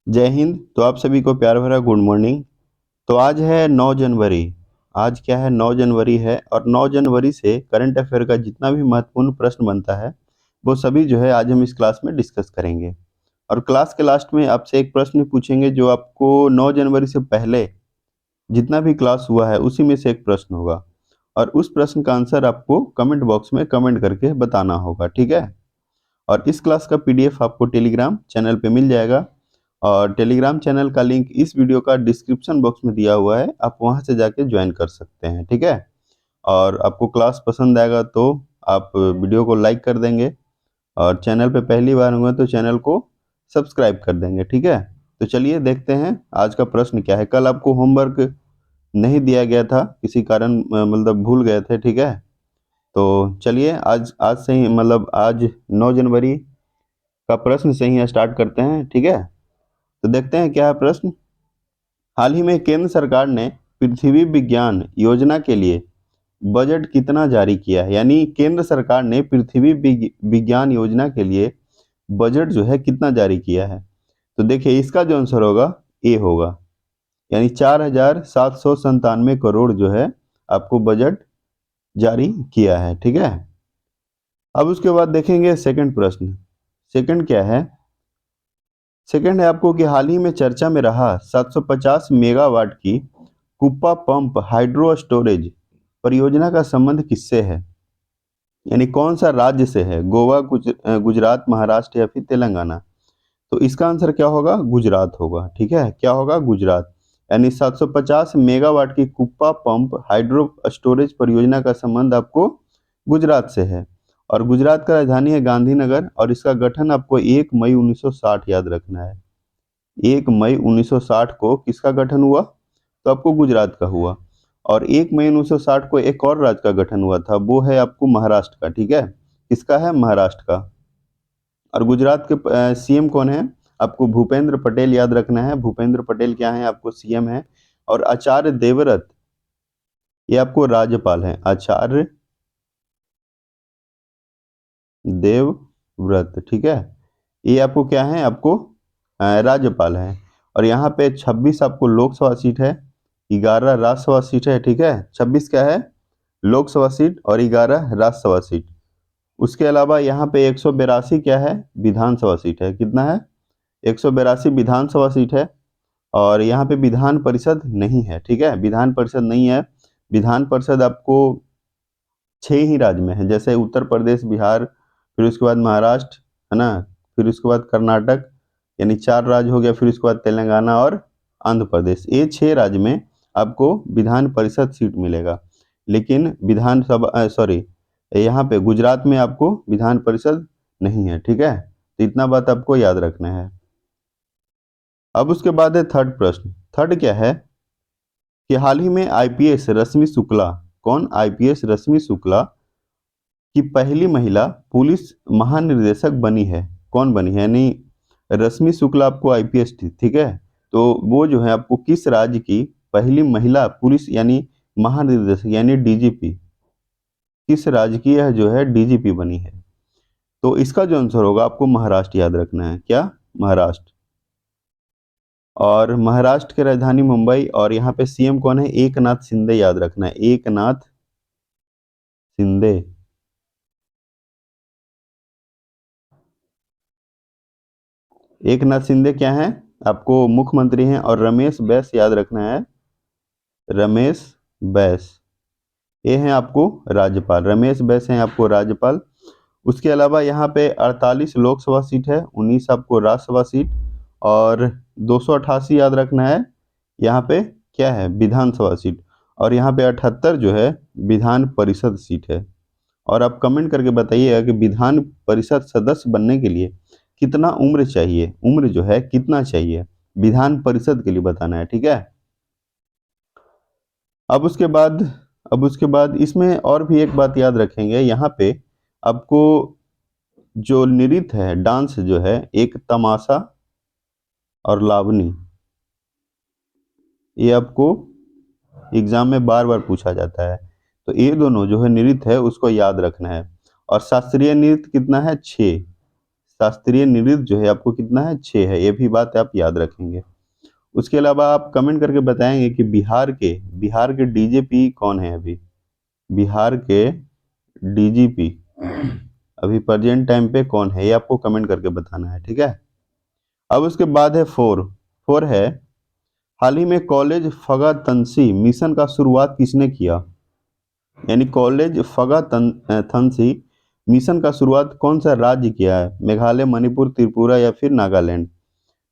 जय हिंद। तो आप सभी को प्यार भरा गुड मॉर्निंग। तो आज है 9 जनवरी। आज क्या है, 9 जनवरी है और 9 जनवरी से करंट अफेयर का जितना भी महत्वपूर्ण प्रश्न बनता है वो सभी जो है आज हम इस क्लास में डिस्कस करेंगे। और क्लास के लास्ट में आपसे एक प्रश्न पूछेंगे जो आपको 9 जनवरी से पहले जितना भी क्लास हुआ है उसी में से एक प्रश्न होगा और उस प्रश्न का आंसर आपको कमेंट बॉक्स में कमेंट करके बताना होगा, ठीक है। और इस क्लास का पीडीएफ आपको टेलीग्राम चैनल पे मिल जाएगा और टेलीग्राम चैनल का लिंक इस वीडियो का डिस्क्रिप्शन बॉक्स में दिया हुआ है, आप वहां से जाके ज्वाइन कर सकते हैं, ठीक है। और आपको क्लास पसंद आएगा तो आप वीडियो को लाइक कर देंगे और चैनल पे पहली बार होंगे तो चैनल को सब्सक्राइब कर देंगे, ठीक है। तो चलिए देखते हैं आज का प्रश्न क्या है। कल आपको होमवर्क नहीं दिया गया था, किसी कारण मतलब भूल गए थे, ठीक है। तो चलिए आज आज से ही मतलब आज 9 जनवरी का प्रश्न से ही स्टार्ट करते हैं, ठीक है। तो देखते हैं क्या है प्रश्न। हाल ही में केंद्र सरकार ने पृथ्वी विज्ञान योजना के लिए बजट कितना जारी किया है, यानी केंद्र सरकार ने पृथ्वी विज्ञान योजना के लिए बजट जो है कितना जारी किया है। तो देखिए इसका जो आंसर होगा ए होगा, यानी 4,797 करोड़ जो है आपको बजट जारी किया है, ठीक है। अब उसके बाद देखेंगे सेकंड प्रश्न। सेकंड क्या है, सेकंड है आपको कि हाल ही में चर्चा में रहा 750 मेगावाट की कुप्पा पंप हाइड्रो स्टोरेज परियोजना का संबंध किससे है, यानी कौन सा राज्य से है, गोवा, गुजरात, महाराष्ट्र या फिर तेलंगाना। तो इसका आंसर क्या होगा, गुजरात होगा, ठीक है। क्या होगा, गुजरात। यानी 750 मेगावाट की कुप्पा पंप हाइड्रो स्टोरेज परियोजना का संबंध आपको गुजरात से है और गुजरात का राजधानी है गांधीनगर और इसका गठन आपको 1 मई 1960 याद रखना है। 1 मई 1960 को किसका गठन हुआ, तो आपको गुजरात का हुआ। और 1 मई 1960 को एक और राज्य का गठन हुआ था, वो है आपको महाराष्ट्र का, ठीक है। किसका है, महाराष्ट्र का। और गुजरात के सीएम कौन है, आपको भूपेंद्र पटेल याद रखना है। भूपेंद्र पटेल क्या है, आपको सीएम है। और आचार्य देवव्रत ये आपको राज्यपाल है, आचार्य देवव्रत, ठीक है। ये आपको क्या है, आपको राज्यपाल है। और यहाँ पे 26 आपको लोकसभा सीट है, 11 राज्यसभा सीट है, ठीक है। 26 क्या है, लोकसभा सीट और 11 राज्यसभा सीट। उसके अलावा यहाँ पे 182 क्या है, विधानसभा सीट है। कितना है, 182 विधानसभा सीट है। और यहाँ पे विधान परिषद नहीं है, ठीक है, विधान परिषद नहीं है। विधान परिषद आपको 6 ही राज्य में है, जैसे उत्तर प्रदेश, बिहार, फिर उसके बाद महाराष्ट्र, है ना, फिर उसके बाद कर्नाटक, यानी 4 राज्य हो गया। फिर उसके बाद तेलंगाना और आंध्र प्रदेश, ये 6 राज्य में आपको विधान परिषद सीट मिलेगा। लेकिन विधानसभा सॉरी यहाँ पे गुजरात में आपको विधान परिषद नहीं है, ठीक है। तो इतना बात आपको याद रखना है। अब उसके बाद है थर्ड प्रश्न। थर्ड क्या है कि हाल ही में आईपीएस रश्मि शुक्ला, कौन, आईपीएस रश्मि शुक्ला की पहली महिला पुलिस महानिदेशक बनी है। कौन बनी है, यानी रश्मि शुक्ला आपको आईपीएस थी, ठीक है। तो वो जो है आपको किस राज्य की पहली महिला पुलिस यानी महानिदेशक यानी डीजीपी, किस राज्य की यह जो है डीजीपी बनी है। तो इसका जो आंसर होगा आपको महाराष्ट्र याद रखना है। क्या, महाराष्ट्र। और महाराष्ट्र की राजधानी मुंबई और यहाँ पे सीएम कौन है, एकनाथ शिंदे याद रखना है, एकनाथ शिंदे। एकनाथ शिंदे क्या है, आपको मुख्यमंत्री हैं। और रमेश बैस याद रखना है, रमेश बैस ये हैं आपको राज्यपाल, रमेश बैस हैं आपको राज्यपाल। उसके अलावा यहाँ पे 48 लोकसभा सीट है, 19 आपको राज्यसभा सीट और 288 याद रखना है यहाँ पे क्या है, विधानसभा सीट। और यहाँ पे 78 जो है विधान परिषद सीट है। और आप कमेंट करके बताइएगा कि विधान परिषद सदस्य बनने के लिए कितना उम्र चाहिए, उम्र जो है कितना चाहिए विधान परिषद के लिए बताना है, ठीक है। अब उसके बाद अब उसके बाद इसमें और भी एक बात याद रखेंगे, यहाँ पे आपको जो नृत्य है, डांस जो है, एक तमाशा और लावनी, ये आपको एग्जाम में बार बार पूछा जाता है। तो ये दोनों जो है नृत्य है उसको याद रखना है। और शास्त्रीय नृत्य कितना है, 6। शास्त्रीय नृत्य जो है आपको कितना है, 6 है। ये भी बात आप याद रखेंगे। उसके अलावा आप कमेंट करके बताएंगे कि बिहार के डीजीपी कौन है अभी। बिहार के डीजीपी अभी प्रेजेंट टाइम पे कौन है, ये आपको कमेंट करके बताना है, ठीक है। अब उसके बाद है फोर है, हाल ही में कॉलेज फगा तंसी मिशन का शुरुआत किसने किया। यानी कॉलेज फगा थंसी मिशन का शुरुआत कौन सा राज्य किया है, मेघालय, मणिपुर, त्रिपुरा या फिर नागालैंड।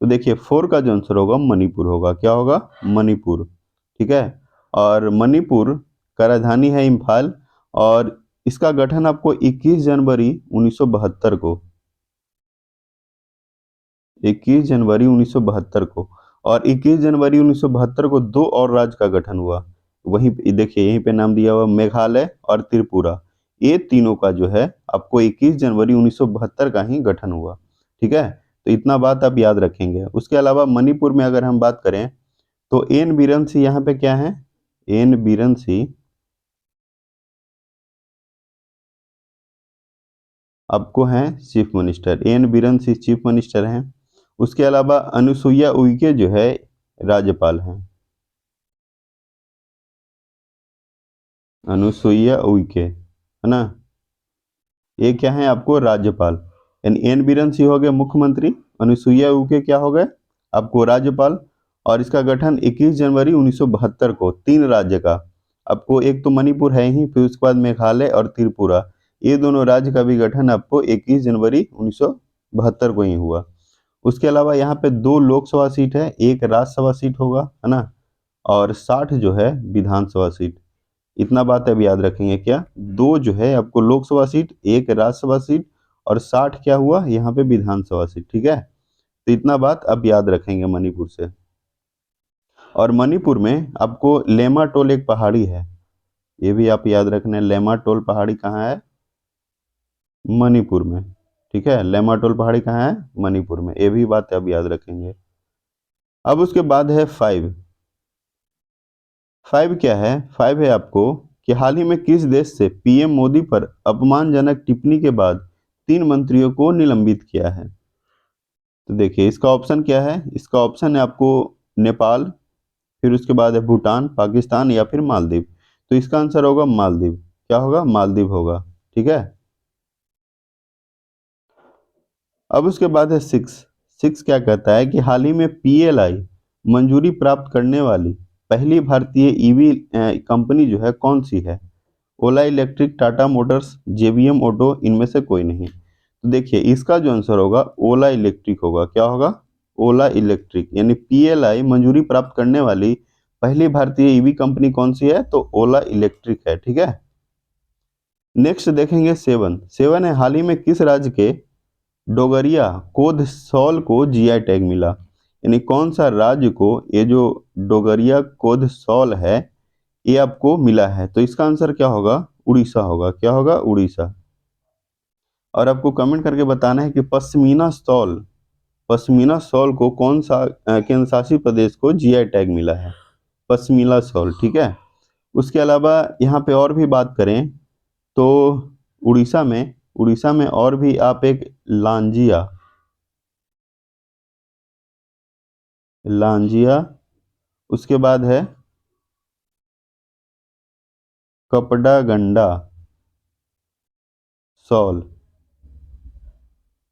तो देखिए 4 का जो आंसर होगा मणिपुर होगा। क्या होगा, मणिपुर, ठीक है। और मणिपुर का राजधानी है इम्फाल, और इसका गठन आपको 21 जनवरी 1972 को 21 जनवरी 1972 को, और 21 जनवरी 1972 को दो और राज्य का गठन हुआ। वहीं देखिए यहीं पे नाम दिया हुआ मेघालय और त्रिपुरा, ये तीनों का जो है आपको 21 जनवरी 1972 का ही गठन हुआ, ठीक है। तो इतना बात आप याद रखेंगे। उसके अलावा मणिपुर में अगर हम बात करें तो एन बीरन सिंह यहाँ पे क्या है, एन बीरन सिंह आपको हैं chief minister, N Biren Singh chief minister हैं। उसके अलावा अनुसुईया उइके जो है राज्यपाल हैं, अनुसुईया उइके, है ना, ये क्या है आपको राज्यपाल। यानी एन बीरन सिंह हो गए मुख्यमंत्री, अनुसुईया उइके क्या हो गए आपको राज्यपाल। और इसका गठन 21 जनवरी 1972 को तीन राज्य का, आपको एक तो मणिपुर है ही, फिर उसके बाद मेघालय और त्रिपुरा, ये दोनों राज्य का भी गठन आपको 21 जनवरी 1972 को ही हुआ। उसके अलावा यहाँ पे 2 लोकसभा सीट है, एक राज्यसभा सीट होगा, है ना, और 60 जो है विधानसभा सीट। इतना बात अब याद रखेंगे क्या, 2 जो है आपको लोकसभा सीट, एक राज्यसभा सीट, और 60 क्या हुआ यहाँ पे विधानसभा सीट, ठीक है। तो इतना बात अब याद रखेंगे मणिपुर से। और मणिपुर में आपको लेमाटोल एक पहाड़ी है, ये भी आप याद रखना है। लेमाटोल पहाड़ी कहाँ है, मणिपुर में, ठीक है। लेमाटोल पहाड़ी कहाँ है, मणिपुर में, ये भी बात अब याद रखेंगे। अब उसके बाद है 5 क्या है, 5 है आपको कि हाल ही में किस देश से पीएम मोदी पर अपमानजनक टिप्पणी के बाद 3 मंत्रियों को निलंबित किया है। तो देखिए इसका ऑप्शन क्या है, इसका ऑप्शन है आपको नेपाल, फिर उसके बाद है भूटान, पाकिस्तान या फिर मालदीव। तो इसका आंसर होगा मालदीव। क्या होगा, मालदीव होगा, ठीक है। अब उसके बाद है 6 क्या कहता है कि हाल ही में पीएलआई मंजूरी प्राप्त करने वाली पहली भारतीय ईवी कंपनी जो है कौन सी है। Ola Electric, Tata Motors, JBM Auto, इनमें से कोई नहीं। तो देखिए इसका जो आंसर होगा ओला इलेक्ट्रिक होगा। क्या होगा, ओला इलेक्ट्रिक। यानी पीएलआई मंजूरी प्राप्त करने वाली पहली भारतीय ईवी कंपनी कौन सी है, तो ओला इलेक्ट्रिक है, ठीक है। नेक्स्ट देखेंगे 7 है, हाल ही में किस राज्य के डोगरिया कोद सॉल को जीआई टैग मिला। यानी कौन सा राज्य को ये जो डोगरिया कोद सॉल है ये आपको मिला है। तो इसका आंसर क्या होगा, उड़ीसा होगा। क्या होगा, उड़ीसा। और आपको कमेंट करके बताना है कि पश्मीना शॉल को कौन सा केंद्र शासित प्रदेश को जीआई टैग मिला है, पश्मीना शॉल, ठीक है। उसके अलावा यहाँ पे और भी बात करें तो उड़ीसा में और भी आप एक लांजिया, उसके बाद है कपड़ागंडा सॉल,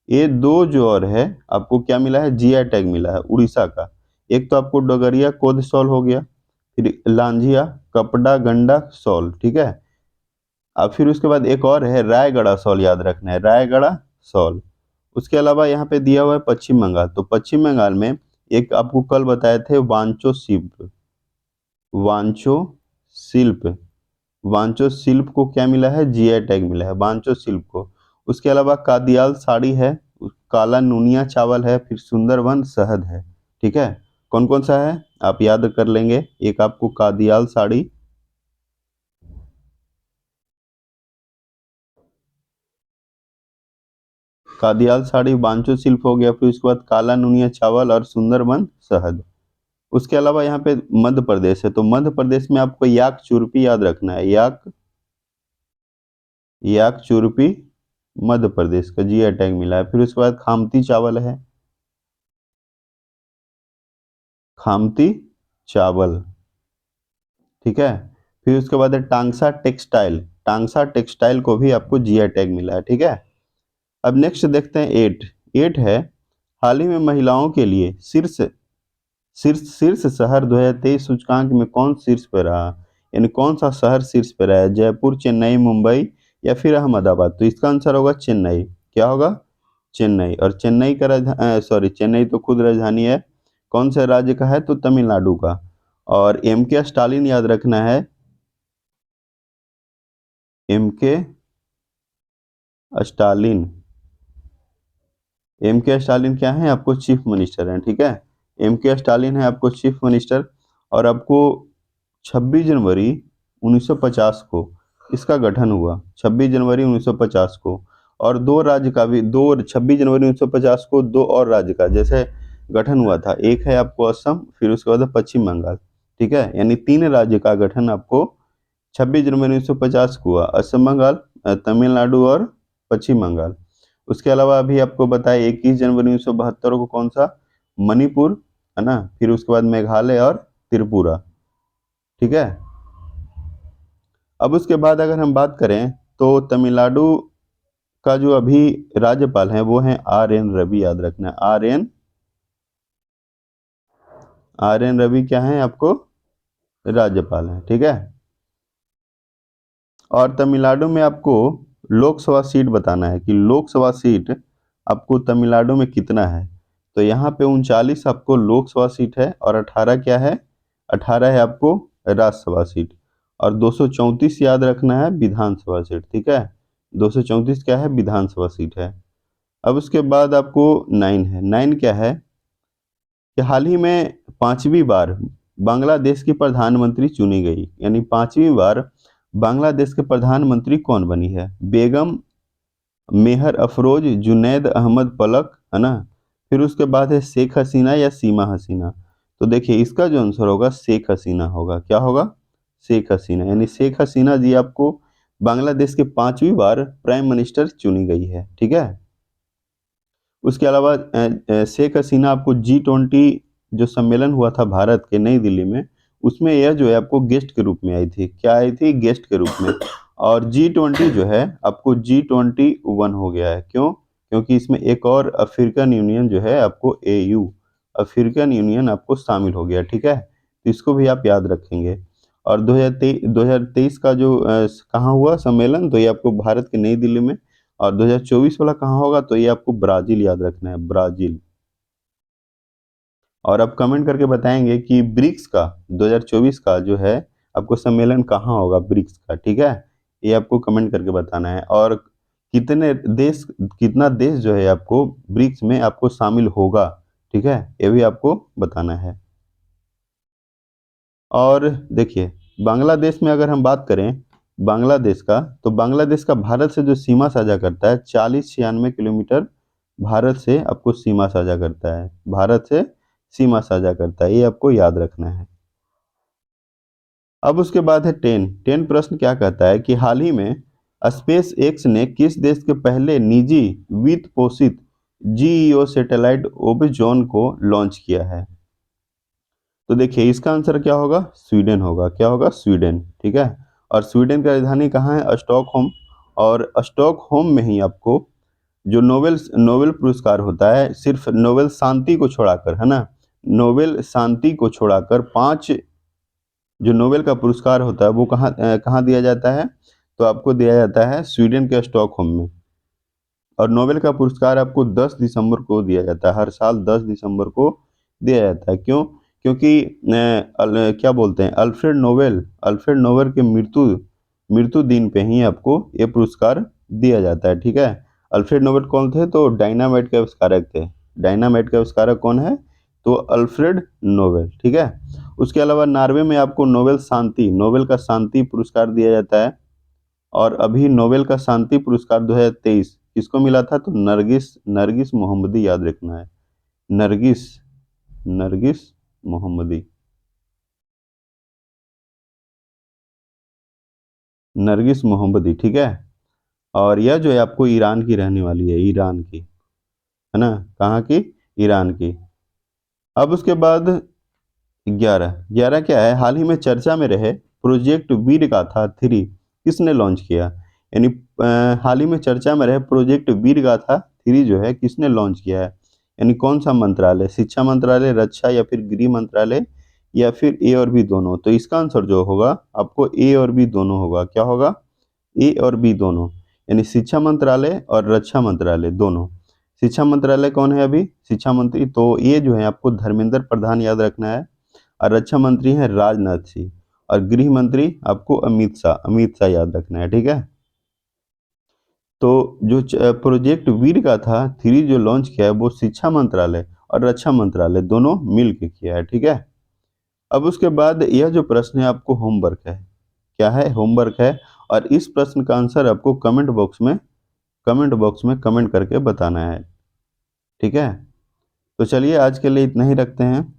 ये दो जो और है आपको क्या मिला है, जीआई टैग मिला है उड़ीसा का। एक तो आपको डोगरिया कोद सॉल हो गया, फिर लांजिया कपड़ागंडा सॉल, ठीक है। अब फिर उसके बाद एक और है रायगढ़ सॉल, याद रखना है रायगढ़ सॉल। उसके अलावा यहाँ पे दिया हुआ है पश्चिम बंगाल। तो पश्चिम बंगाल में एक आपको कल बताए थे वांचो शिल्प वांचो शिल्प को क्या मिला है, जीआई टैग मिला है वांचो शिल्प को। उसके अलावा कादियाल साड़ी है, काला नूनिया चावल है, फिर सुंदरवन शहद है, ठीक है। कौन कौन सा है आप याद कर लेंगे, एक आपको कादियाल साड़ी, बांचो शिल्प हो गया, फिर उसके बाद काला नुनिया चावल और सुंदरबन शहद। उसके अलावा यहाँ पे मध्य प्रदेश है, तो मध्य प्रदेश में आपको याक चुरपी याद रखना है, याक चुरपी मध्य प्रदेश का जीआई टैग मिला है। फिर उसके बाद खामती चावल है, खामती चावल, ठीक है। फिर उसके बाद है टांगसा टेक्सटाइल, टांगसा टेक्सटाइल को भी आपको जीआई टैग मिला है, ठीक है। अब नेक्स्ट देखते हैं एट। एट है, हाल ही में महिलाओं के लिए शीर्ष शीर्ष शीर्ष शहर 2023 सूचकांक में कौन शीर्ष पे रहा, यानी कौन सा शहर शीर्ष पे रहा है, जयपुर, चेन्नई, मुंबई या फिर अहमदाबाद। तो इसका आंसर होगा चेन्नई। क्या होगा? चेन्नई। और चेन्नई का सॉरी, चेन्नई तो खुद राजधानी है, कौन से राज्य का है? तो तमिलनाडु का। और एम के स्टालिन याद रखना है, एम के स्टालिन, एम के स्टालिन क्या है? आपको चीफ मिनिस्टर हैं, ठीक है। एम के स्टालिन है आपको चीफ मिनिस्टर। और आपको 26 जनवरी 1950 को इसका गठन हुआ, 26 जनवरी 1950 को। और दो राज्य का भी, दो 26 जनवरी 1950 को दो और राज्य का जैसे गठन हुआ था, एक है आपको असम, फिर उसके बाद पश्चिम बंगाल, ठीक है। यानी तीन राज्य का गठन आपको 26 जनवरी 1950 को हुआ, असम, बंगाल, तमिलनाडु और पश्चिम बंगाल। उसके अलावा अभी आपको बताया 21 जनवरी 1972 को कौन सा? मणिपुर, है ना। फिर उसके बाद मेघालय और त्रिपुरा, ठीक है। अब उसके बाद अगर हम बात करें तो तमिलनाडु का जो अभी राज्यपाल हैं वो हैं आर एन रवि, याद रखना। आर एन रवि क्या है? आपको राज्यपाल हैं, ठीक है। और तमिलनाडु में आपको लोकसभा सीट बताना है कि लोकसभा सीट आपको तमिलनाडु में कितना है। तो यहाँ पे 39 आपको लोकसभा सीट है और 18 क्या है? 18 है आपको राज्यसभा सीट। और 234 याद रखना है विधानसभा सीट, ठीक है। 234 क्या है? विधानसभा सीट है। अब उसके बाद आपको 9 है। 9 क्या है? कि हाल ही में पांचवी बार बांग्लादेश की प्रधानमंत्री चुनी गई, यानी पांचवी बार बांग्लादेश के प्रधानमंत्री कौन बनी है? बेगम मेहर अफरोज, जुनैद अहमद पलक, है ना। फिर उसके बाद है शेख हसीना या सीमा हसीना। तो देखिए इसका जो आंसर होगा शेख हसीना होगा। क्या होगा? शेख हसीना। यानी शेख हसीना जी आपको बांग्लादेश के पांचवी बार प्राइम मिनिस्टर चुनी गई है, ठीक है। उसके अलावा शेख हसीना आपको G20 जो सम्मेलन हुआ था भारत के नई दिल्ली में, उसमें यह जो है आपको गेस्ट के रूप में आई थी। क्या आई थी? गेस्ट के रूप में। और G20 जो है आपको G21 हो गया है। क्यों? क्योंकि इसमें एक और अफ्रीकन यूनियन जो है आपको AU, अफ्रीकन यूनियन आपको शामिल हो गया, ठीक है। तो इसको भी आप याद रखेंगे। और 2023 का जो कहाँ हुआ सम्मेलन, तो ये आपको भारत के नई दिल्ली में। और 2024 वाला कहाँ होगा? तो ये आपको ब्राजील याद रखना है, ब्राजील। और आप कमेंट करके बताएंगे कि ब्रिक्स का 2024 का जो है आपको सम्मेलन कहाँ होगा, ब्रिक्स का, ठीक है। ये आपको कमेंट करके बताना है। और कितने देश, कितना देश जो है आपको ब्रिक्स में आपको शामिल होगा, ठीक है, ये भी आपको बताना है। और देखिए बांग्लादेश में अगर हम बात करें बांग्लादेश का, तो बांग्लादेश का भारत से जो सीमा साझा करता है 40-96 किलोमीटर भारत से आपको सीमा साझा करता है, भारत से सीमा साझा करता है, ये आपको याद रखना है। अब उसके बाद है 10 प्रश्न क्या कहता है कि हाल ही में स्पेस एक्स ने किस देश के पहले निजी वित्त पोषित GEO सैटेलाइट ओबिजॉन को लॉन्च किया है? तो देखिए इसका आंसर क्या होगा? स्वीडन होगा। क्या होगा? स्वीडन, ठीक है। और स्वीडन का राजधानी कहाँ है? स्टॉकहोम। और स्टॉकहोम में ही आपको जो नोबेल नोबेल पुरस्कार होता है, सिर्फ नोबेल शांति को छोड़ाकर, है ना, नोबेल शांति को छोड़ाकर पांच जो नोबेल का पुरस्कार होता है वो कहाँ दिया जाता है? तो आपको दिया जाता है स्वीडन के स्टॉकहोम में। और नोबेल का पुरस्कार आपको 10 दिसंबर को दिया जाता है, हर साल 10 दिसंबर को दिया जाता है। क्यों? क्योंकि क्या बोलते हैं, अल्फ्रेड नोबेल के मृत्यु मृत्यु दिन पे ही आपको ये पुरस्कार दिया जाता है, ठीक है। अल्फ्रेड नोबेल कौन थे? तो डायनामाइट के आविष्कारक थे। डायनामाइट के आविष्कारक कौन है? तो अल्फ्रेड नोबेल, ठीक है। उसके अलावा नॉर्वे में आपको नोबेल का शांति पुरस्कार दिया जाता है। और अभी नोबेल का शांति पुरस्कार 2023 किसको मिला था? तो नरगिस नरगिस मोहम्मदी, याद रखना है। नरगिस नरगिस मोहम्मदी, नरगिस मोहम्मदी, ठीक है। और यह जो है आपको ईरान की रहने वाली है, ईरान की, है ना? कहाँ की? ईरान की। अब उसके बाद 11 क्या है? हाल ही में चर्चा में रहे प्रोजेक्ट वीर गाथा 3 किसने लॉन्च किया? यानी हाल ही में चर्चा में रहे प्रोजेक्ट वीर गाथा 3 जो है किसने लॉन्च किया है? यानी कौन सा मंत्रालय? शिक्षा मंत्रालय, रक्षा या फिर गृह मंत्रालय या फिर ए और बी दोनों? तो इसका आंसर जो होगा आपको ए और बी दोनों होगा। क्या होगा? ए और बी दोनों, यानी शिक्षा मंत्रालय और रक्षा मंत्रालय दोनों। शिक्षा मंत्रालय कौन है अभी? शिक्षा मंत्री तो ये जो है आपको धर्मेंद्र प्रधान याद रखना है, और रक्षा मंत्री हैं राजनाथ सिंह, और गृह मंत्री आपको अमित शाह याद रखना है, ठीक है? तो जो प्रोजेक्ट वीर का था 3 जो लॉन्च किया है वो शिक्षा मंत्रालय और रक्षा मंत्रालय दोनों मिल के किया है, ठीक है? अब उसके बाद यह जो प्रश्न है आपको होमवर्क है। क्या है? होमवर्क है, और इस प्रश्न का आंसर आपको कमेंट बॉक्स में कमेंट करके बताना है, ठीक है? तो चलिए आज के लिए इतना ही रखते हैं।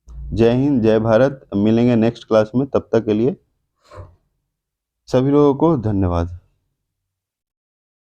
जय हिंद, जय भारत। मिलेंगे नेक्स्ट क्लास में, तब तक के लिए सभी लोगों को धन्यवाद।